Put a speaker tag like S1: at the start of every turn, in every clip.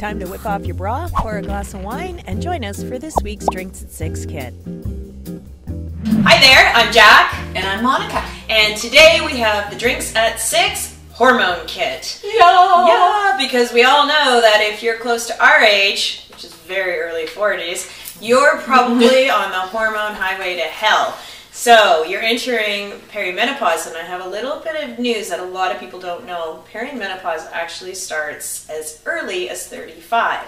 S1: time to whip off your bra, pour a glass of wine, and join us for this week's Drinks at 6 kit.
S2: Hi there, I'm Jack.
S3: And I'm Monica.
S2: And today we have the Drinks at 6 Hormone Kit.
S3: Yeah,
S2: because we all know that if you're close to our age, which is very early 40s, you're probably on the hormone highway to hell. So you're entering perimenopause, and I have a little bit of news that a lot of people don't know. Perimenopause actually starts as early as 35.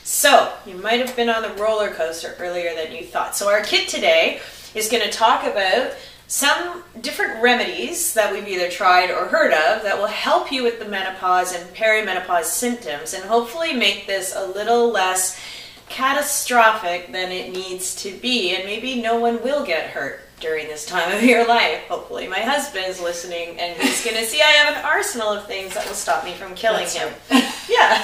S2: So you might have been on the roller coaster earlier than you thought. So our kit today is going to talk about some different remedies that we've either tried or heard of that will help you with the menopause and perimenopause symptoms, and hopefully make this a little less catastrophic than it needs to be, and maybe no one will get hurt during this time of your life. Hopefully my husband's listening and he's going to see I have an arsenal of things that will stop me from killing him. Right. Yeah.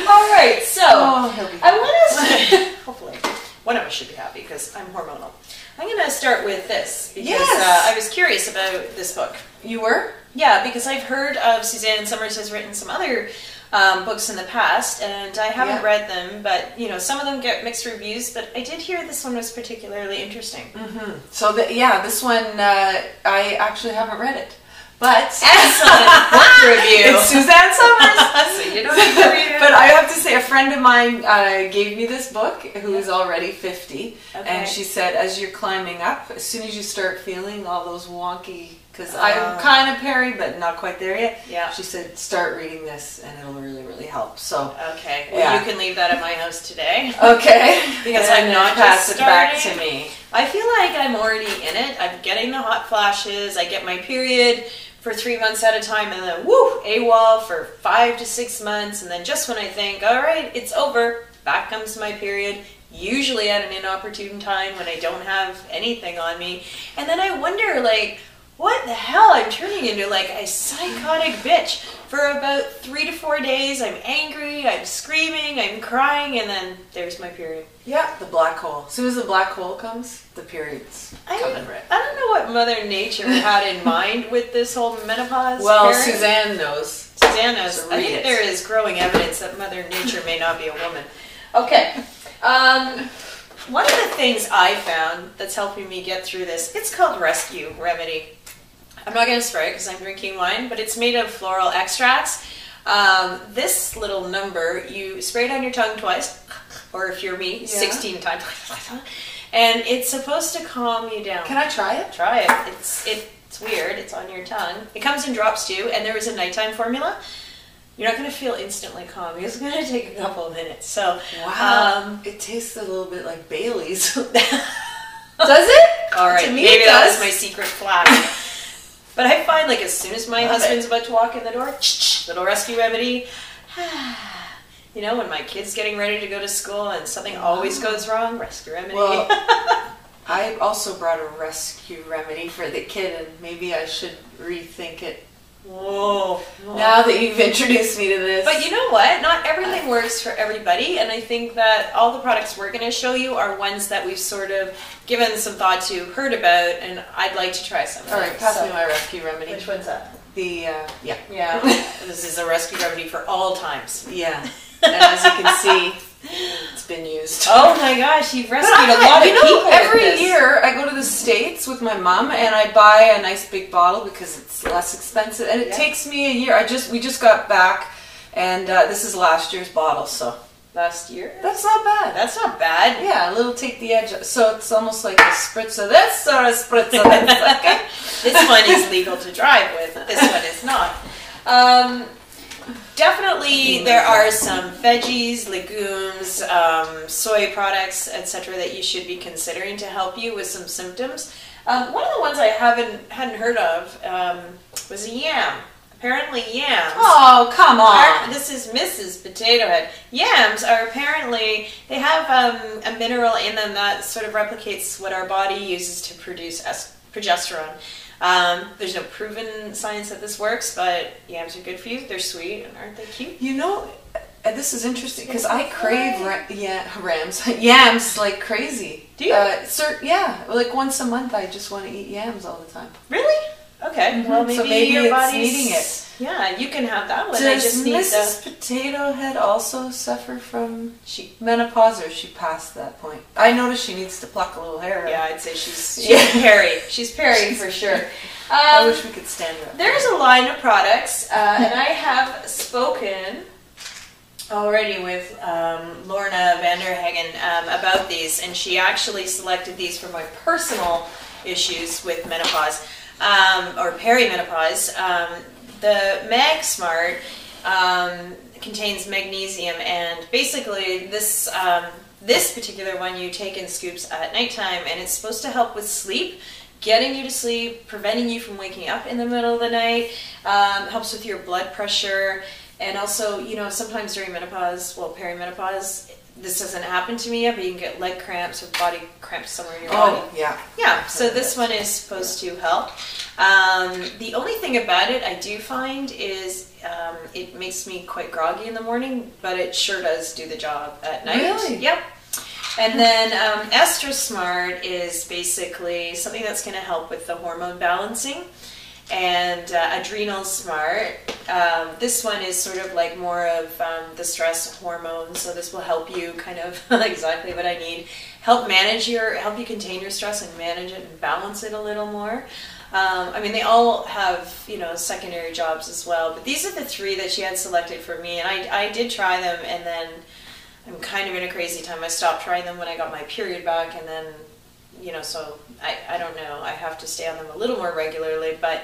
S2: All right, so I want us to, hopefully one of us should be happy because I'm hormonal. I'm going to start with this because I was curious about this book.
S3: You were?
S2: Yeah, because I've heard of Suzanne Somers has written some other books in the past, and I haven't read them, but you know, some of them get mixed reviews, but I did hear this one was particularly interesting.
S3: So this one, I actually haven't read it. But
S2: excellent book review.
S3: It's Suzanne Somers.
S2: So you don't need to read it.
S3: But I have to say, a friend of mine gave me this book, who is already 50, and she said, as you're climbing up, as soon as you start feeling all those wonky, because I'm kind of peri, but not quite there yet.
S2: Yeah.
S3: She said, start reading this, and it'll really, really help. So
S2: okay, well, you can leave that at my house today.
S3: Okay,
S2: because I'm not
S3: pass
S2: just
S3: it back to me.
S2: I feel like I'm already in it. I'm getting the hot flashes. I get my period for 3 months at a time, and then woo, AWOL for 5 to 6 months, and then just when I think, all right, it's over, back comes my period, usually at an inopportune time when I don't have anything on me, and then I wonder, like, what the hell? I'm turning into like a psychotic bitch. For about 3 to 4 days, I'm angry, I'm screaming, I'm crying, and then there's my period.
S3: Yeah, the black hole. As soon as the black hole comes, the period's coming right.
S2: I don't know what Mother Nature had in mind with this whole menopause.
S3: Well, Suzanne knows.
S2: Suzanne knows.
S3: So
S2: I think there is growing evidence that Mother Nature may not be a woman. Okay. One of the things I found that's helping me get through this, it's called Rescue Remedy. I'm not going to spray it because I'm drinking wine, but it's made of floral extracts. This little number, you spray it on your tongue twice, or if you're me, 16 times. And it's supposed to calm you down.
S3: Can I try it?
S2: Try it. It's weird. It's on your tongue. It comes in drops too, and there is a nighttime formula. You're not going to feel instantly calm. It's going to take a couple of minutes. So,
S3: wow. It tastes a little bit like Bailey's. Does it?
S2: All right.
S3: To me,
S2: maybe that was my secret flash. But I find, like, as soon as my husband's about to walk in the door, little rescue remedy. You know, when my kid's getting ready to go to school and something always goes wrong, rescue remedy.
S3: Well, I also brought a rescue remedy for the kid, and maybe I should rethink it.
S2: Whoa.
S3: Now that you've introduced me to this.
S2: But you know what? Not everything works for everybody, and I think that all the products we're going to show you are ones that we've sort of given some thought to, heard about, and I'd like to try some of them.
S3: All right, pass me my rescue remedy.
S2: Which one's that?
S3: The,
S2: Yeah. This is a rescue remedy for all times.
S3: Yeah. And as you can see, it's been used.
S2: Oh my gosh, you've rescued a lot of people.
S3: Every year I go to the States with my mom and I buy a nice big bottle because it's less expensive, and it takes me a year. We just got back, and this is last year's bottle, so.
S2: Last year?
S3: That's not bad.
S2: That's not bad.
S3: Yeah, a little take the edge. So it's almost like a spritz of this or a spritz of this. Okay.
S2: This one is legal to drive with. This one is not. Definitely there are some veggies, legumes, soy products, etc. that you should be considering to help you with some symptoms. One of the ones I hadn't heard of was a yam. Apparently yams.
S3: Oh, come on.
S2: This is Mrs. Potato Head. Yams are apparently, they have a mineral in them that sort of replicates what our body uses to produce progesterone. There's no proven science that this works, but yams are good for you. They're sweet, and aren't they cute?
S3: You know, this is interesting because I crave yams like crazy.
S2: Do you?
S3: Yeah, like once a month I just want to eat yams all the time.
S2: Really? Okay. Well, maybe,
S3: so maybe
S2: your
S3: it's
S2: body's
S3: needing it.
S2: Yeah, you can have that one.
S3: Does
S2: I just need
S3: Mrs. Potato Head also suffer from menopause, or is she past that point? I noticed she needs to pluck a little hair.
S2: Yeah, I'd say she's Perry. She's Perry for sure.
S3: I wish we could stand her up.
S2: There's a line of products, and I have spoken already with Lorna Vanderhagen about these, and she actually selected these for my personal issues with menopause or perimenopause. The Mag Smart contains magnesium, and basically this this particular one you take in scoops at nighttime, and it's supposed to help with sleep, getting you to sleep, preventing you from waking up in the middle of the night, helps with your blood pressure, and also, you know, sometimes during menopause, well, perimenopause, this doesn't happen to me yet, but you can get leg cramps or body cramps somewhere in your body.
S3: Oh, yeah.
S2: Yeah, so this one is supposed to help. The only thing about it I do find is it makes me quite groggy in the morning, but it sure does do the job at night.
S3: Really?
S2: Yep. And then Estra Smart is basically something that's going to help with the hormone balancing. And Adrenal Smart, this one is sort of like more of the stress hormone, so this will help you kind of exactly what I need. Help you contain your stress and manage it and balance it a little more. I mean, they all have, you know, secondary jobs as well, but these are the three that she had selected for me, and I did try them, and then I'm kind of in a crazy time. I stopped trying them when I got my period back, and then, you know, so I don't know. I have to stay on them a little more regularly, but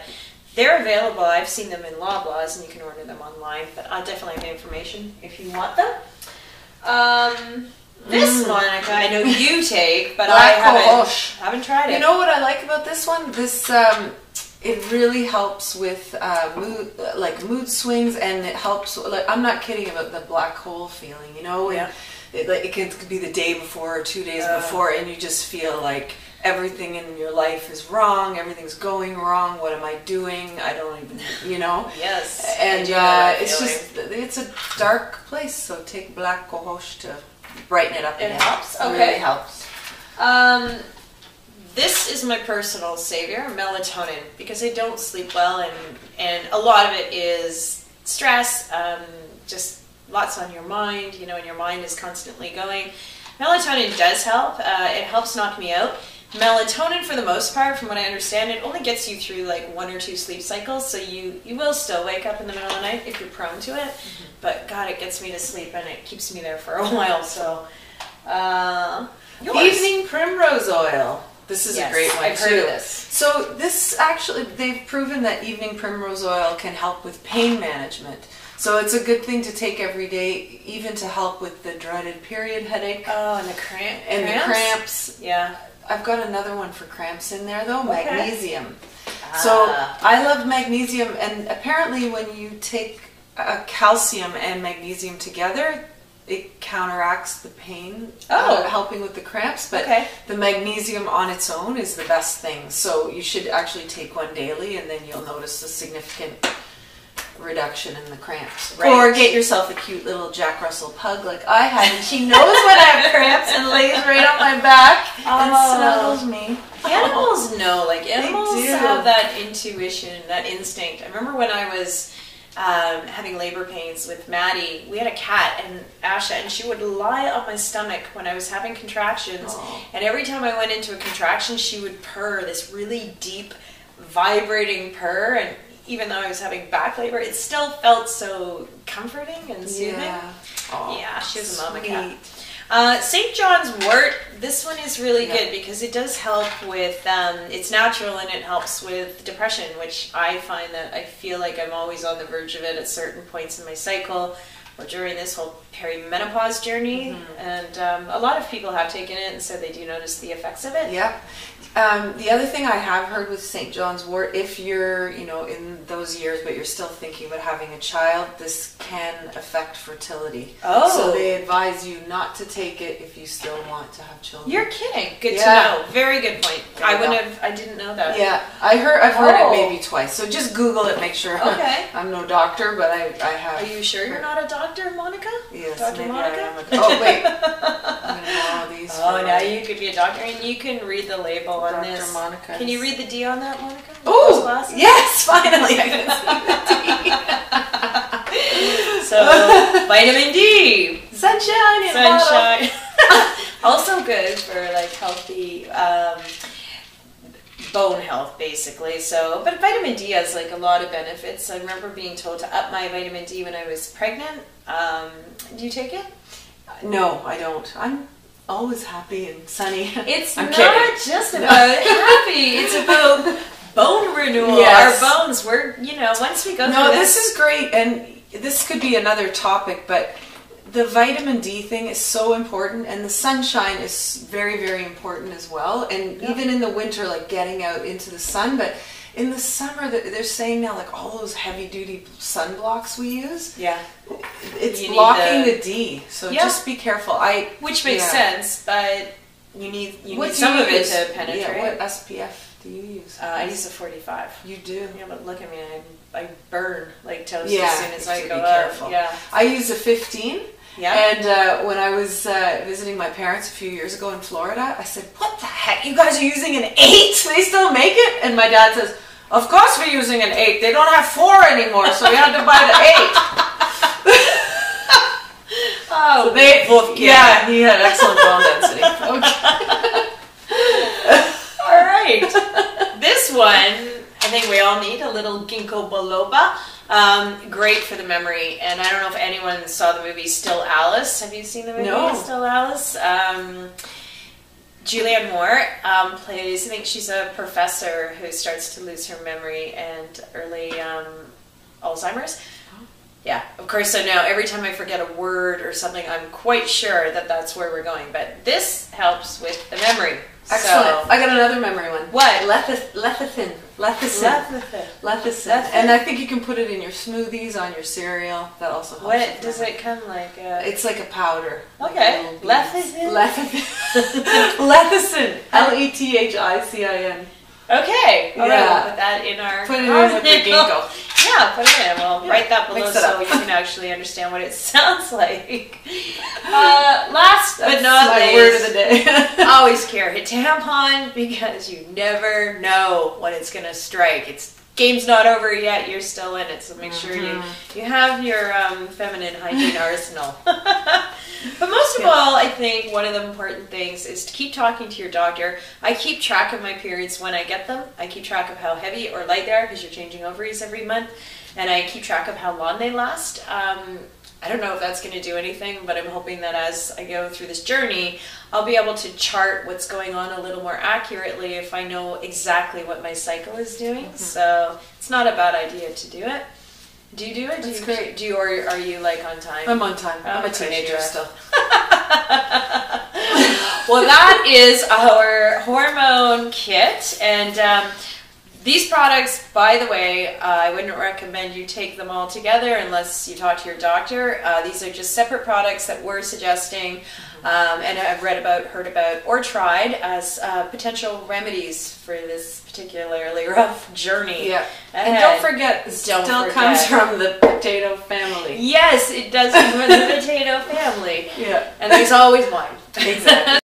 S2: they're available. I've seen them in Loblaws, and you can order them online, but I'll definitely have information if you want them. This one I know you take, but I haven't tried it.
S3: You know what I like about this one? This it really helps with mood swings, and it helps. Like, I'm not kidding about the black hole feeling. You know,
S2: yeah.
S3: It could be the day before or 2 days before, and you just feel like everything in your life is wrong. Everything's going wrong. What am I doing? I don't even, you know.
S2: Yes.
S3: And it's a dark place. So take black cohosh to brighten it up.
S2: It helps.
S3: Okay. It really helps.
S2: This is my personal savior, melatonin, because I don't sleep well, and a lot of it is stress, just lots on your mind, you know, and your mind is constantly going. Melatonin does help. It helps knock me out. Melatonin, for the most part, from what I understand, it only gets you through like 1 or 2 sleep cycles, so you will still wake up in the middle of the night if you're prone to it, but God, it gets me to sleep, and it keeps me there for a while, so...
S3: Evening Primrose Oil. This is a great one,
S2: I've heard of this.
S3: So this actually, they've proven that evening primrose oil can help with pain management. So it's a good thing to take every day, even to help with the dreaded period headache.
S2: Oh, and the cramps? Yeah.
S3: I've got another one for cramps in there, though,
S2: okay.
S3: Magnesium. So I love magnesium, and apparently when you take calcium and magnesium together, it counteracts the pain, helping with the cramps, but the magnesium on its own is the best thing. So you should actually take one daily, and then you'll notice a significant reduction in the cramps. Right. Or get yourself a cute little Jack Russell pug like I have, and she knows when I have cramps and lays right on my back and snuggles me.
S2: Animals know, like animals have that intuition, that instinct. I remember when I was having labor pains with Maddie, we had a cat, and Asha, and she would lie on my stomach when I was having contractions, and every time I went into a contraction, she would purr, this really deep, vibrating purr, and even though I was having back labor, it still felt so comforting and soothing. Yeah, she was a mama cat. St. John's wort, this one is really good because it does help with, it's natural, and it helps with depression, which I find that I feel like I'm always on the verge of it at certain points in my cycle or during this whole perimenopause journey. And a lot of people have taken it and said they do notice the effects of it.
S3: Yeah. The other thing I have heard with St. John's wort, if you're, you know, in those years but you're still thinking about having a child, this can affect fertility. So they advise you not to take it if you still want to have children.
S2: You're kidding. Good to know. Very good point. I didn't know that.
S3: Yeah, I've heard it maybe twice. So just Google it, make sure. I'm no doctor, but I have.
S2: Are you sure you're not a doctor, Monica?
S3: Yes,
S2: Dr. Monica?
S3: oh, wait. I'm going to borrow these.
S2: Oh, now you could be a doctor, and you can read the label on
S3: Dr.
S2: this.
S3: Monica.
S2: Can you read the D on that, Monica?
S3: Oh, yes, finally I can see the D.
S2: So, vitamin D.
S3: Sunshine in a
S2: Sunshine. Also good for like healthy bone health, basically. So, but vitamin D has like a lot of benefits. I remember being told to up my vitamin D when I was pregnant. Do you take it?
S3: No, I don't. I'm always happy and sunny.
S2: It's
S3: I'm
S2: not
S3: kidding.
S2: just about happy. It's about bone renewal.
S3: Yes.
S2: Our bones. We're, you know, once we go through
S3: No, this is great, and this could be another topic, but the vitamin D thing is so important, and the sunshine is very, very important as well. And even in the winter, like getting out into the sun, but in the summer, they're saying now, like all those heavy-duty sunblocks we use, it's blocking the D. So just be careful.
S2: Which makes sense, but you need some of it to penetrate.
S3: Yeah, what SPF do you use?
S2: I use a 45.
S3: You do?
S2: Yeah, but look at me, I burn like toast
S3: Yeah,
S2: as soon as I go
S3: careful.
S2: out. Yeah,
S3: I use a 15.
S2: Yeah.
S3: And when I was visiting my parents a few years ago in Florida, I said, "What the heck? You guys are using an 8? They still make it?" And my dad says, "Of course we're using an 8. They don't have 4 anymore, so we had to buy the 8."
S2: Oh,
S3: so they both he had excellent bone density.
S2: All right. This one, I think we all need a little ginkgo biloba. Great for the memory. And I don't know if anyone saw the movie Still Alice. Have you seen the movie Still Alice? Julianne Moore plays, I think she's a professor who starts to lose her memory and early Alzheimer's. Yeah, of course. So now every time I forget a word or something, I'm quite sure that that's where we're going. But this helps with the memory.
S3: Excellent.
S2: So,
S3: I got another memory one.
S2: What?
S3: Lecithin. And I think you can put it in your smoothies, on your cereal. That also helps.
S2: What does it come like?
S3: It's like a powder.
S2: Okay.
S3: Lecithin. Lecithin. Lethin.
S2: Okay. All right. We'll put that in our.
S3: Put it in with the ginkgo.
S2: Yeah, put it in. We'll write that below so you can actually understand what it sounds like. Last but not least,
S3: my word of the day.
S2: Always carry a tampon because you never know when it's going to strike. Game's not over yet. You're still in it, so make sure you have your feminine hygiene arsenal. But most of all, I think one of the important things is to keep talking to your doctor. I keep track of my periods when I get them. I keep track of how heavy or light they are because you're changing ovaries every month. And I keep track of how long they last. I don't know if that's going to do anything, but I'm hoping that as I go through this journey, I'll be able to chart what's going on a little more accurately if I know exactly what my cycle is doing. So it's not a bad idea to do it. Do you do it?
S3: That's great.
S2: Or are you like on time?
S3: I'm on time. I'm a teenager still.
S2: Well, that is our hormone kit. And these products, by the way, I wouldn't recommend you take them all together unless you talk to your doctor. These are just separate products that we're suggesting and I've read about, heard about, or tried as potential remedies for this particularly rough journey.
S3: Yeah. And don't forget, this comes from the potato family.
S2: Yes, it does come from the potato family.
S3: Yeah.
S2: And there's always one.
S3: Exactly.